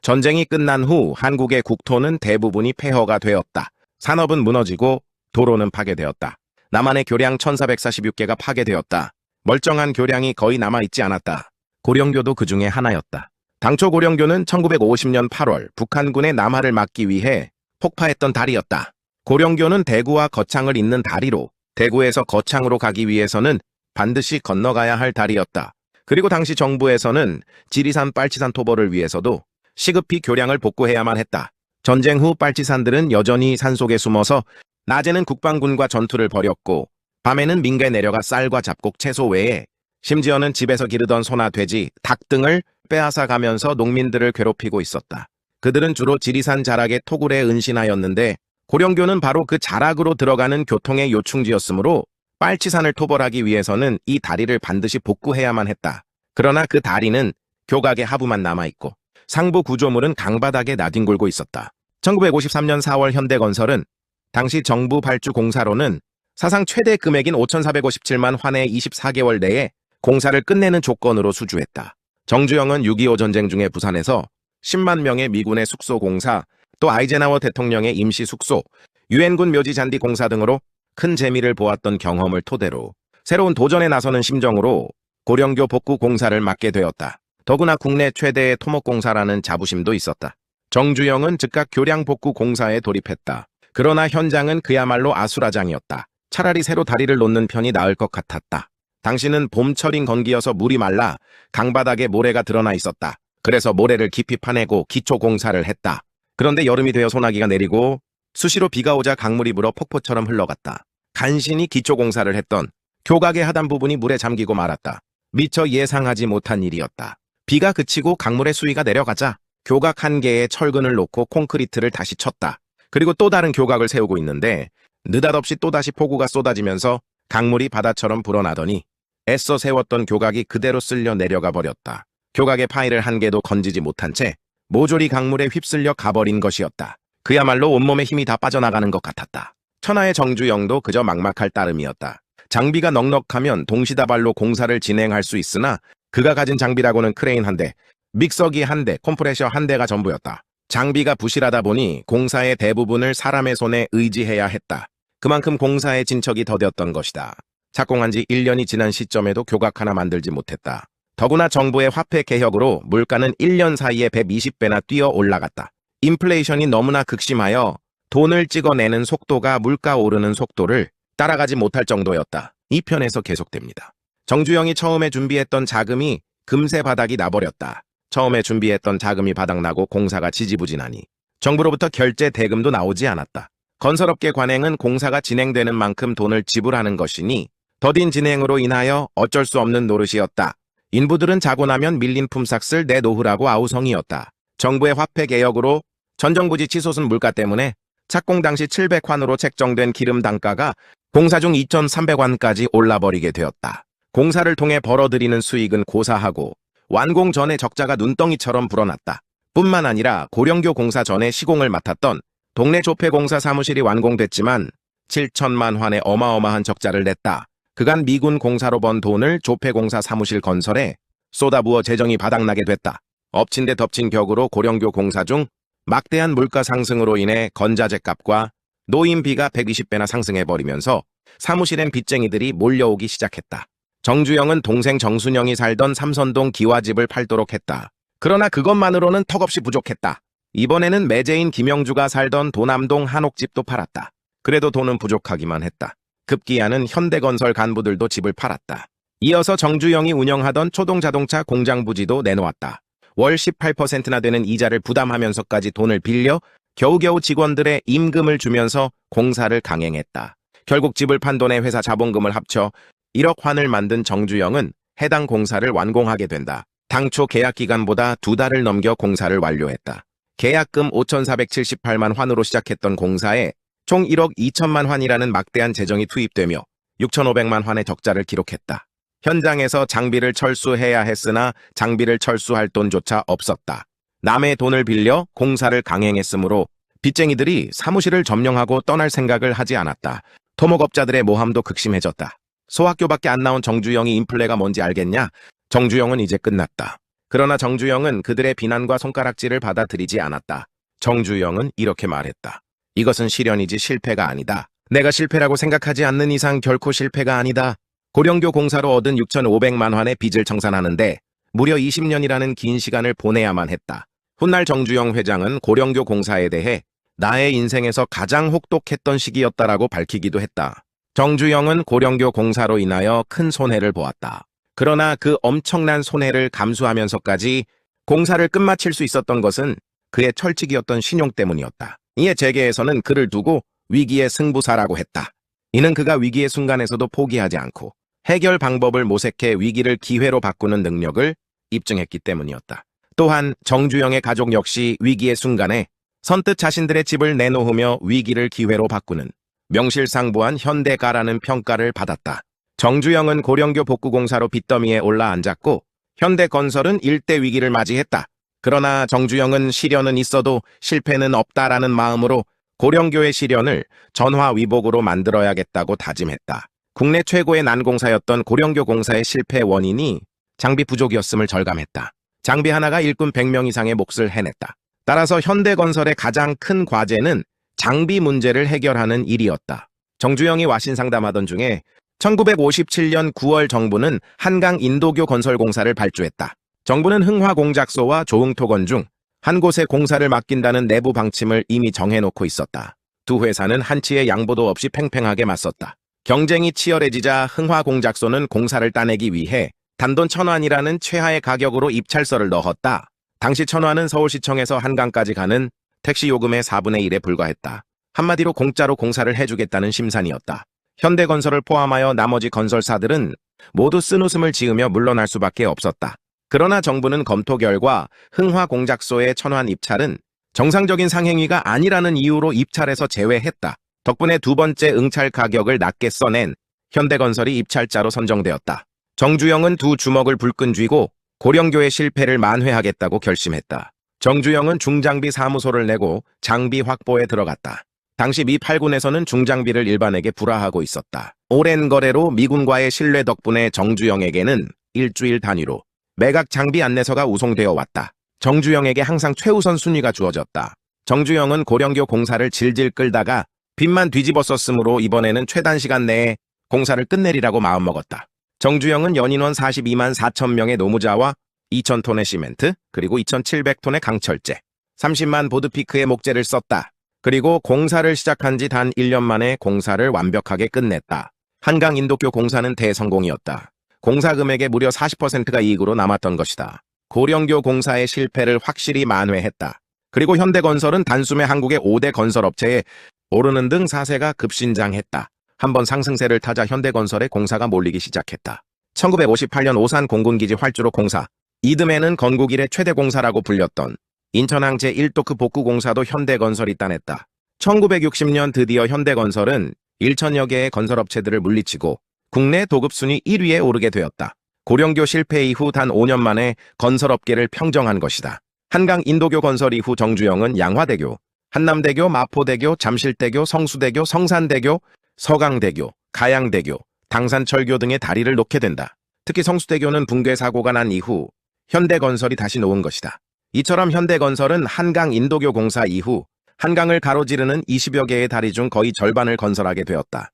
전쟁이 끝난 후 한국의 국토는 대부분이 폐허가 되었다. 산업은 무너지고 도로는 파괴되었다. 남한의 교량 1446개가 파괴되었다. 멀쩡한 교량이 거의 남아있지 않았다. 고령교도 그 중에 하나였다. 당초 고령교는 1950년 8월 북한군의 남하를 막기 위해 폭파했던 다리였다. 고령교는 대구와 거창을 잇는 다리로 대구에서 거창으로 가기 위해서는 반드시 건너가야 할 다리였다. 그리고 당시 정부에서는 지리산 빨치산 토벌을 위해서도 시급히 교량을 복구해야만 했다. 전쟁 후 빨치산들은 여전히 산속에 숨어서 낮에는 국방군과 전투를 벌였고 밤에는 민가에 내려가 쌀과 잡곡, 채소 외에 심지어는 집에서 기르던 소나 돼지, 닭 등을 빼앗아 가면서 농민들을 괴롭히고 있었다. 그들은 주로 지리산 자락의 토굴에 은신하였는데 고령교는 바로 그 자락으로 들어가는 교통의 요충지였으므로 빨치산을 토벌하기 위해서는 이 다리를 반드시 복구해야만 했다. 그러나 그 다리는 교각의 하부만 남아있고 상부 구조물은 강바닥에 나뒹굴고 있었다. 1953년 4월 현대건설은 당시 정부 발주 공사로는 사상 최대 금액인 5,457만 환에 24개월 내에 공사를 끝내는 조건으로 수주했다. 정주영은 6.25 전쟁 중에 부산에서 10만 명의 미군의 숙소 공사, 또 아이젠하워 대통령의 임시 숙소, 유엔군 묘지 잔디 공사 등으로 큰 재미를 보았던 경험을 토대로 새로운 도전에 나서는 심정으로 고령교 복구 공사를 맡게 되었다. 더구나 국내 최대의 토목공사라는 자부심도 있었다. 정주영은 즉각 교량 복구 공사에 돌입했다. 그러나 현장은 그야말로 아수라장이었다. 차라리 새로 다리를 놓는 편이 나을 것 같았다. 당시는 봄철인 건기여서 물이 말라 강바닥에 모래가 드러나 있었다. 그래서 모래를 깊이 파내고 기초 공사를 했다. 그런데 여름이 되어 소나기가 내리고 수시로 비가 오자 강물이 불어 폭포처럼 흘러갔다. 간신히 기초 공사를 했던 교각의 하단 부분이 물에 잠기고 말았다. 미처 예상하지 못한 일이었다. 비가 그치고 강물의 수위가 내려가자 교각 한 개에 철근을 놓고 콘크리트를 다시 쳤다. 그리고 또 다른 교각을 세우고 있는데 느닷없이 또다시 폭우가 쏟아지면서 강물이 바다처럼 불어나더니 애써 세웠던 교각이 그대로 쓸려 내려가 버렸다. 교각의 파일을 한 개도 건지지 못한 채 모조리 강물에 휩쓸려 가버린 것이었다. 그야말로 온몸에 힘이 다 빠져나가는 것 같았다. 천하의 정주영도 그저 막막할 따름이었다. 장비가 넉넉하면 동시다발로 공사를 진행할 수 있으나 그가 가진 장비라고는 크레인 한 대, 믹서기 한 대, 컴프레셔 한 대가 전부였다. 장비가 부실하다 보니 공사의 대부분을 사람의 손에 의지해야 했다. 그만큼 공사의 진척이 더뎠던 것이다. 착공한 지 1년이 지난 시점에도 교각 하나 만들지 못했다. 더구나 정부의 화폐 개혁으로 물가는 1년 사이에 120배나 뛰어 올라갔다. 인플레이션이 너무나 극심하여 돈을 찍어내는 속도가 물가 오르는 속도를 따라가지 못할 정도였다. 이 편에서 계속됩니다. 정주영이 처음에 준비했던 자금이 금세 바닥이 나버렸다. 처음에 준비했던 자금이 바닥나고 공사가 지지부진하니 정부로부터 결제 대금도 나오지 않았다. 건설업계 관행은 공사가 진행되는 만큼 돈을 지불하는 것이니 더딘 진행으로 인하여 어쩔 수 없는 노릇이었다. 인부들은 자고 나면 밀린 품삯을 내놓으라고 아우성이었다. 정부의 화폐 개혁으로 전정부지 치솟은 물가 때문에 착공 당시 700환으로 책정된 기름 단가가 공사 중 2,300환까지 올라버리게 되었다. 공사를 통해 벌어들이는 수익은 고사하고 완공 전에 적자가 눈덩이처럼 불어났다. 뿐만 아니라 고령교 공사 전에 시공을 맡았던 동네 조폐공사 사무실이 완공됐지만 7천만 환의 어마어마한 적자를 냈다. 그간 미군 공사로 번 돈을 조폐공사 사무실 건설에 쏟아부어 재정이 바닥나게 됐다. 엎친 데 덮친 격으로 고령교 공사 중 막대한 물가 상승으로 인해 건자재 값과 노임비가 120배나 상승해버리면서 사무실엔 빚쟁이들이 몰려오기 시작했다. 정주영은 동생 정순영이 살던 삼선동 기와집을 팔도록 했다. 그러나 그것만으로는 턱없이 부족했다. 이번에는 매제인 김영주가 살던 도남동 한옥집도 팔았다. 그래도 돈은 부족하기만 했다. 급기야는 현대건설 간부들도 집을 팔았다. 이어서 정주영이 운영하던 초동자동차 공장 부지도 내놓았다. 월 18%나 되는 이자를 부담하면서까지 돈을 빌려 겨우겨우 직원들의 임금을 주면서 공사를 강행했다. 결국 집을 판 돈에 회사 자본금을 합쳐 1억 환을 만든 정주영은 해당 공사를 완공하게 된다. 당초 계약 기간보다 2달을 넘겨 공사를 완료했다. 계약금 5,478만 환으로 시작했던 공사에 총 1억 2천만 환이라는 막대한 재정이 투입되며 6,500만 환의 적자를 기록했다. 현장에서 장비를 철수해야 했으나 장비를 철수할 돈조차 없었다. 남의 돈을 빌려 공사를 강행했으므로 빚쟁이들이 사무실을 점령하고 떠날 생각을 하지 않았다. 토목업자들의 모함도 극심해졌다. 소학교밖에 안 나온 정주영이 인플레가 뭔지 알겠냐? 정주영은 이제 끝났다. 그러나 정주영은 그들의 비난과 손가락질을 받아들이지 않았다. 정주영은 이렇게 말했다. 이것은 실현이지 실패가 아니다. 내가 실패라고 생각하지 않는 이상 결코 실패가 아니다. 고령교 공사로 얻은 6,500만 원의 빚을 청산하는데 무려 20년이라는 긴 시간을 보내야만 했다. 훗날 정주영 회장은 고령교 공사에 대해 나의 인생에서 가장 혹독했던 시기였다라고 밝히기도 했다. 정주영은 고령교 공사로 인하여 큰 손해를 보았다. 그러나 그 엄청난 손해를 감수하면서까지 공사를 끝마칠 수 있었던 것은 그의 철칙이었던 신용 때문이었다. 이에 재계에서는 그를 두고 위기의 승부사라고 했다. 이는 그가 위기의 순간에서도 포기하지 않고 해결 방법을 모색해 위기를 기회로 바꾸는 능력을 입증했기 때문이었다. 또한 정주영의 가족 역시 위기의 순간에 선뜻 자신들의 집을 내놓으며 위기를 기회로 바꾸는 명실상부한 현대가라는 평가를 받았다. 정주영은 고령교 복구공사로 빚더미에 올라앉았고 현대건설은 일대 위기를 맞이했다. 그러나 정주영은 시련은 있어도 실패는 없다라는 마음으로 고령교의 시련을 전화위복으로 만들어야겠다고 다짐했다. 국내 최고의 난공사였던 고령교 공사의 실패 원인이 장비 부족이었음을 절감했다. 장비 하나가 일꾼 100명 이상의 몫을 해냈다. 따라서 현대건설의 가장 큰 과제는 장비 문제를 해결하는 일이었다. 정주영이 와신 상담하던 중에 1957년 9월 정부는 한강 인도교 건설공사를 발주했다. 정부는 흥화공작소와 조흥토건 중 한 곳에 공사를 맡긴다는 내부 방침을 이미 정해놓고 있었다. 두 회사는 한치의 양보도 없이 팽팽하게 맞섰다. 경쟁이 치열해지자 흥화공작소는 공사를 따내기 위해 단돈 1,000원이라는 최하의 가격으로 입찰서를 넣었다. 당시 1,000원은 서울시청에서 한강까지 가는 택시 요금의 4분의 1에 불과했다. 한마디로 공짜로 공사를 해주겠다는 심산이었다. 현대건설을 포함하여 나머지 건설사들은 모두 쓴웃음을 지으며 물러날 수밖에 없었다. 그러나 정부는 검토 결과 흥화공작소의 1,000원 입찰은 정상적인 상행위가 아니라는 이유로 입찰에서 제외했다. 덕분에 두 번째 응찰 가격을 낮게 써낸 현대건설이 입찰자로 선정되었다. 정주영은 두 주먹을 불끈 쥐고 고령교의 실패를 만회하겠다고 결심했다. 정주영은 중장비 사무소를 내고 장비 확보에 들어갔다. 당시 미 8군에서는 중장비를 일반에게 불화하고 있었다. 오랜 거래로 미군과의 신뢰 덕분에 정주영에게는 일주일 단위로 매각 장비 안내서가 우송되어 왔다. 정주영에게 항상 최우선 순위가 주어졌다. 정주영은 고령교 공사를 질질 끌다가 빚만 뒤집어 썼으므로 이번에는 최단 시간 내에 공사를 끝내리라고 마음먹었다. 정주영은 연인원 42만 4천 명의 노무자와 2,000톤의 시멘트, 그리고 2,700톤의 강철재, 30만 보드피크의 목재를 썼다. 그리고 공사를 시작한 지 단 1년 만에 공사를 완벽하게 끝냈다. 한강 인도교 공사는 대성공이었다. 공사 금액의 무려 40%가 이익으로 남았던 것이다. 고령교 공사의 실패를 확실히 만회했다. 그리고 현대건설은 단숨에 한국의 5대 건설업체에 오르는 등 사세가 급신장했다. 한번 상승세를 타자 현대건설의 공사가 몰리기 시작했다. 1958년 오산 공군기지 활주로 공사, 이듬해는 건국 이래 최대 공사라고 불렸던 인천항 제1도크 복구공사도 현대건설이 따냈다. 1960년 드디어 현대건설은 1,000여 개의 건설업체들을 물리치고 국내 도급순위 1위에 오르게 되었다. 고령교 실패 이후 단 5년 만에 건설업계를 평정한 것이다. 한강 인도교 건설 이후 정주영은 양화대교, 한남대교, 마포대교, 잠실대교, 성수대교, 성산대교, 서강대교, 가양대교, 당산철교 등의 다리를 놓게 된다. 특히 성수대교는 붕괴 사고가 난 이후 현대건설이 다시 놓은 것이다. 이처럼 현대건설은 한강 인도교 공사 이후 한강을 가로지르는 20여 개의 다리 중 거의 절반을 건설하게 되었다.